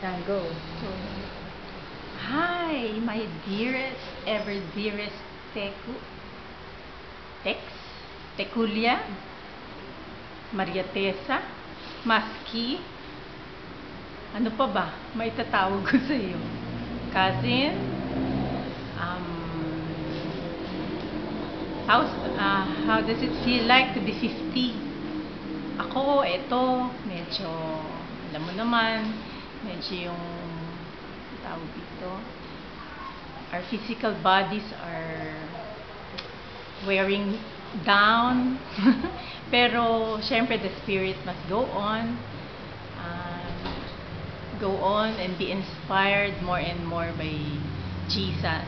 And go. Hi, my dearest, ever dearest Tex, Tekulia, Maria Tessa, Maski, ano pa ba? May tatawag ko sa iyo. Cousin, um, how does it feel like to be 50? Ako, eto, medyo, alam mo naman, medyo yung tawag dito, our physical bodies are wearing down. Pero, syempre, the spirit must go on. Go on and be inspired more and more by Jesus.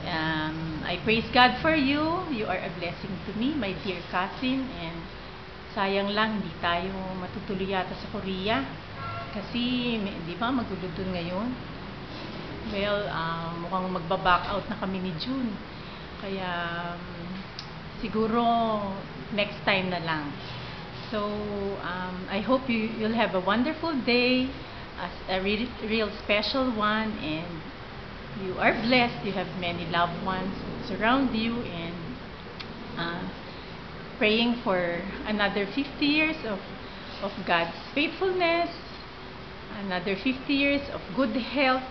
I praise God for you. You are a blessing to me, my dear cousin. And sayang lang, hindi tayo matutuloy yata sa Korea. Kasi, di ba, magulo dun ngayon. Well, mukhang magbaback out na kami ni June. Kaya, siguro, next time na lang. So, I hope you'll have a wonderful day, a real special one, and you are blessed. You have many loved ones surround you, and praying for another 50 years of God's faithfulness, another 50 years of good health,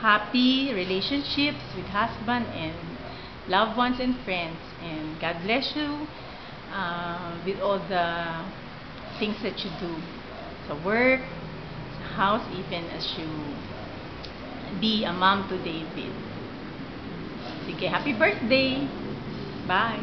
happy relationships with husband and loved ones and friends. And God bless you with all the things that you do sa work, sa house, even as you be a mom to David. Sige, happy birthday! Bye!